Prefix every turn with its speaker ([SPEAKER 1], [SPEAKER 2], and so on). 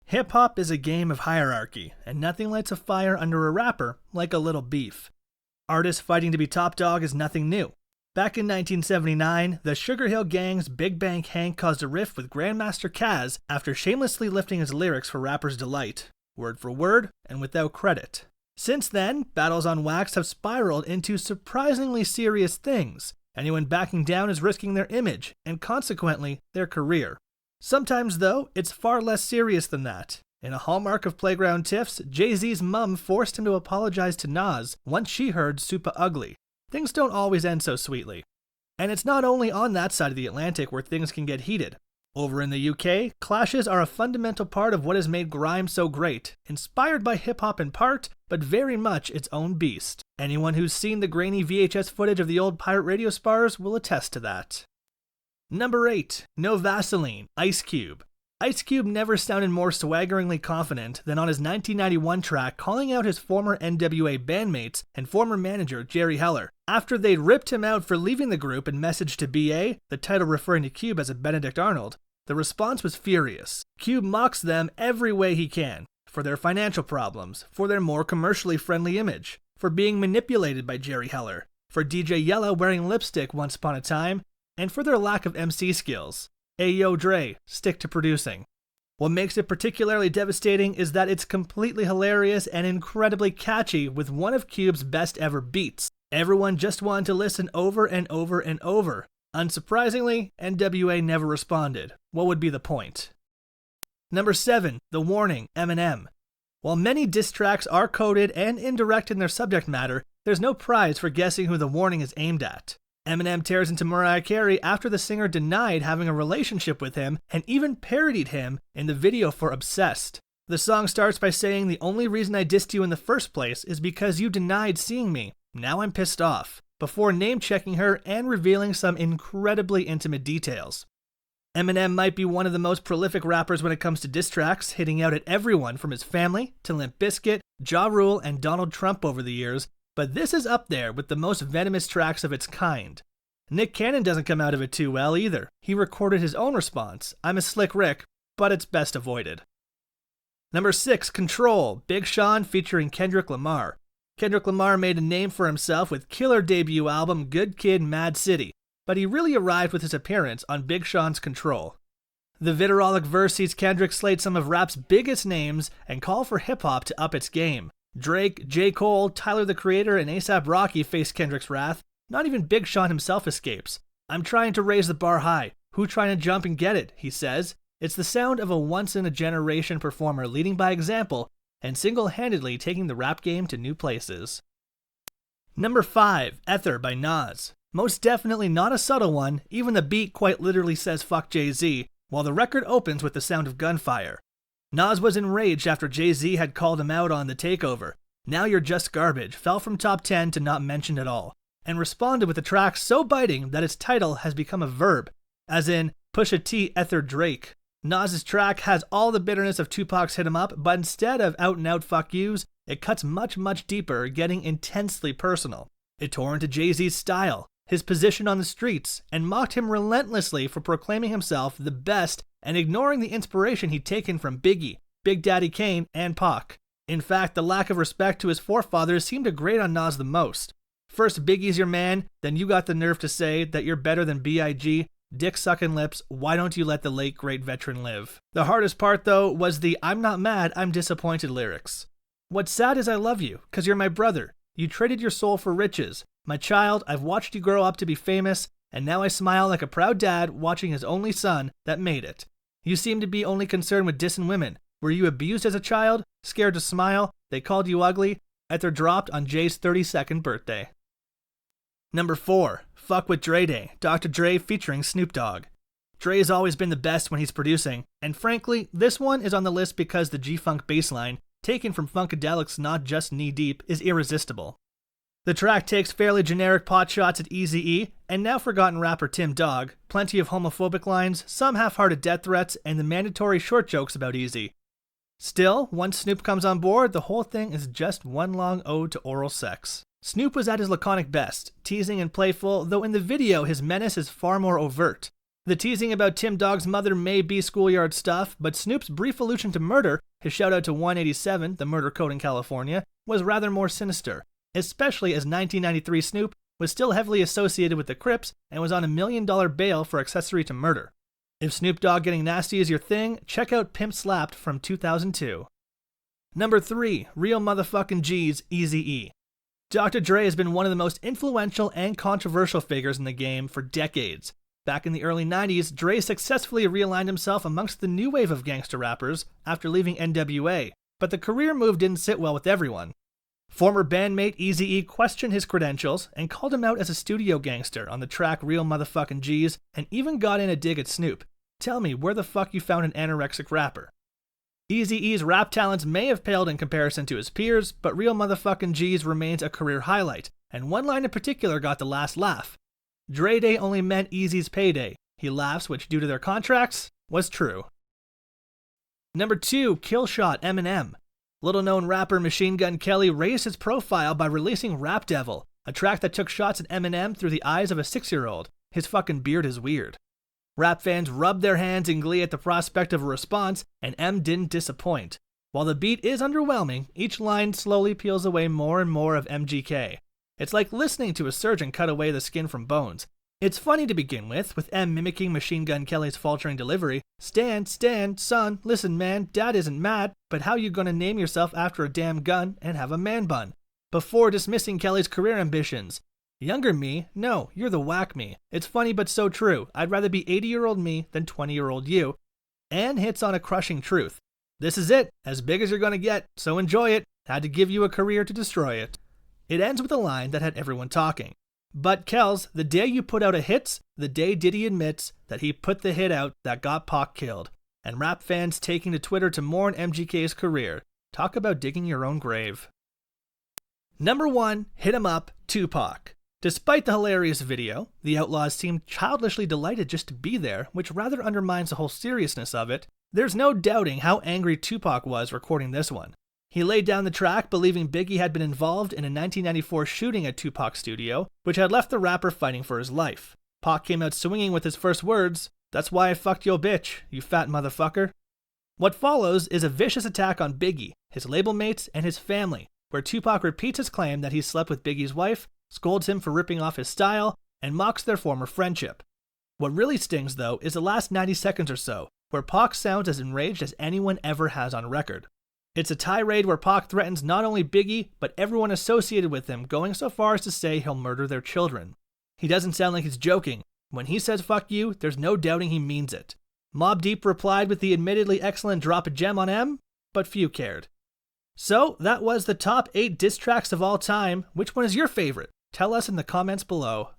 [SPEAKER 1] Hip-hop is a game of hierarchy, and nothing lights a fire under a rapper like a little beef. Artists fighting to be top dog is nothing new. Back in 1979, the Sugar Hill Gang's Big Bank Hank caused a rift with Grandmaster Caz after shamelessly lifting his lyrics for rappers' delight, word for word and without credit. Since then, battles on wax have spiraled into surprisingly serious things. Anyone backing down is risking their image, and consequently, their career. Sometimes, though, it's far less serious than that. In a hallmark of playground tiffs, Jay-Z's mum forced him to apologize to Nas once she heard Super Ugly. Things don't always end so sweetly. And it's not only on that side of the Atlantic where things can get heated. Over in the UK, clashes are a fundamental part of what has made grime so great, inspired by hip-hop in part, but very much its own beast. Anyone who's seen the grainy VHS footage of the old pirate radio spars will attest to that. Number 8. No Vaseline, Ice Cube. Ice Cube never sounded more swaggeringly confident than on his 1991 track calling out his former NWA bandmates and former manager Jerry Heller. After they'd ripped him out for leaving the group and messaged to BA, the title referring to Cube as a Benedict Arnold, the response was furious. Cube mocks them every way he can, for their financial problems, for their more commercially friendly image, for being manipulated by Jerry Heller, for DJ Yella wearing lipstick once upon a time, and for their lack of MC skills. Ayo Dre, stick to producing. What makes it particularly devastating is that it's completely hilarious and incredibly catchy with one of Cube's best ever beats. Everyone just wanted to listen over and over and over. Unsurprisingly, NWA never responded. What would be the point? Number 7. The Warning, Eminem. While many diss tracks are coded and indirect in their subject matter, there's no prize for guessing who The Warning is aimed at. Eminem tears into Mariah Carey after the singer denied having a relationship with him and even parodied him in the video for Obsessed. The song starts by saying, "The only reason I dissed you in the first place is because you denied seeing me. Now I'm pissed off," before name-checking her and revealing some incredibly intimate details. Eminem might be one of the most prolific rappers when it comes to diss tracks, hitting out at everyone from his family to Limp Bizkit, Ja Rule, and Donald Trump over the years, but this is up there with the most venomous tracks of its kind. Nick Cannon doesn't come out of it too well either. He recorded his own response, "I'm a Slick Rick," but it's best avoided. Number 6, Control, Big Sean featuring Kendrick Lamar. Kendrick Lamar made a name for himself with killer debut album Good Kid, Mad City, but he really arrived with his appearance on Big Sean's Control. The vitriolic verse sees Kendrick slate some of rap's biggest names and call for hip-hop to up its game. Drake, J. Cole, Tyler the Creator, and A$AP Rocky face Kendrick's wrath. Not even Big Sean himself escapes. "I'm trying to raise the bar high. Who trying to jump and get it?" he says. It's the sound of a once-in-a-generation performer leading by example and single-handedly taking the rap game to new places. Number 5, Ether by Nas. Most definitely not a subtle one, even the beat quite literally says "fuck Jay-Z," while the record opens with the sound of gunfire. Nas was enraged after Jay-Z had called him out on The Takeover. "Now you're just garbage," fell from top 10 to not mentioned at all, and responded with a track so biting that its title has become a verb, as in Pusha T Ether Drake. Nas's track has all the bitterness of Tupac's Hit 'Em Up, but instead of out-and-out fuck yous, it cuts much, much deeper, getting intensely personal. It tore into Jay-Z's style, his position on the streets, and mocked him relentlessly for proclaiming himself the best and ignoring the inspiration he'd taken from Biggie, Big Daddy Kane, and Pac. In fact, the lack of respect to his forefathers seemed to grate on Nas the most. First Biggie's your man, then you got the nerve to say that you're better than B.I.G., dick-sucking lips, why don't you let the late great veteran live? The hardest part, though, was the "I'm not mad, I'm disappointed" lyrics. "What's sad is I love you, 'cause you're my brother. You traded your soul for riches. My child, I've watched you grow up to be famous, and now I smile like a proud dad watching his only son that made it. You seem to be only concerned with dissing women. Were you abused as a child? Scared to smile? They called you ugly?" Ether dropped on Jay's 32nd birthday. Number 4, Fuck With Dre Day, Dr. Dre featuring Snoop Dogg. Dre's always been the best when he's producing, and frankly, this one is on the list because the G-Funk bassline, taken from Funkadelic's Not Just Knee Deep, is irresistible. The track takes fairly generic pot shots at Eazy-E and now forgotten rapper Tim Dog, plenty of homophobic lines, some half-hearted death threats, and the mandatory short jokes about Eazy. Still, once Snoop comes on board, the whole thing is just one long ode to oral sex. Snoop was at his laconic best, teasing and playful, though in the video his menace is far more overt. The teasing about Tim Dogg's mother may be schoolyard stuff, but Snoop's brief allusion to murder, his shout out to 187, the murder code in California, was rather more sinister, especially as 1993 Snoop was still heavily associated with the Crips and was on $1 million bail for accessory to murder. If Snoop Dogg getting nasty is your thing, check out Pimp Slapped from 2002. Number 3, Real Motherfucking G's, EEazy. Dr. Dre has been one of the most influential and controversial figures in the game for decades. Back in the early 90s, Dre successfully realigned himself amongst the new wave of gangster rappers after leaving NWA, but the career move didn't sit well with everyone. Former bandmate EEazy questioned his credentials and called him out as a studio gangster on the track Real Motherfucking G's, and even got in a dig at Snoop. Tell me where the fuck you found an anorexic rapper. EEazy's rap talents may have paled in comparison to his peers, but Real Motherfucking G's remains a career highlight, and one line in particular got the last laugh. Dre Day only meant Eazy's payday. He laughs, which due to their contracts, was true. Number 2, Killshot Eminem. Little-known rapper Machine Gun Kelly raised his profile by releasing Rap Devil, a track that took shots at Eminem through the eyes of a 6-year-old. His fucking beard is weird. Rap fans rubbed their hands in glee at the prospect of a response, and M didn't disappoint. While the beat is underwhelming, each line slowly peels away more and more of MGK. It's like listening to a surgeon cut away the skin from bones. It's funny to begin with M mimicking Machine Gun Kelly's faltering delivery. Stand, son, listen man, dad isn't mad, but how you gonna name yourself after a damn gun and have a man bun? Before dismissing Kelly's career ambitions. Younger me? No, you're the whack me. It's funny but so true. I'd rather be 80-year-old me than 20-year-old you. And hits on a crushing truth. This is it, as big as you're gonna get, so enjoy it. Had to give you a career to destroy it. It ends with a line that had everyone talking. But Kells, the day you put out a hits, the day Diddy admits that he put the hit out that got Pac killed. And rap fans taking to Twitter to mourn MGK's career. Talk about digging your own grave. Number 1, Hit 'Em Up Tupac. Despite the hilarious video, the Outlaws seem childishly delighted just to be there, which rather undermines the whole seriousness of it. There's no doubting how angry Tupac was recording this one. He laid down the track believing Biggie had been involved in a 1994 shooting at Tupac's studio, which had left the rapper fighting for his life. Pac came out swinging with his first words, "That's why I fucked your bitch, you fat motherfucker." What follows is a vicious attack on Biggie, his label mates, and his family, where Tupac repeats his claim that he slept with Biggie's wife, scolds him for ripping off his style, and mocks their former friendship. What really stings, though, is the last 90 seconds or so, where Pac sounds as enraged as anyone ever has on record. It's a tirade where Pac threatens not only Biggie, but everyone associated with him, going so far as to say he'll murder their children. He doesn't sound like he's joking. When he says fuck you, there's no doubting he means it. Mobb Deep replied with the admittedly excellent Drop a Gem on M, but few cared. So, that was the top 8 diss tracks of all time. Which one is your favorite? Tell us in the comments below.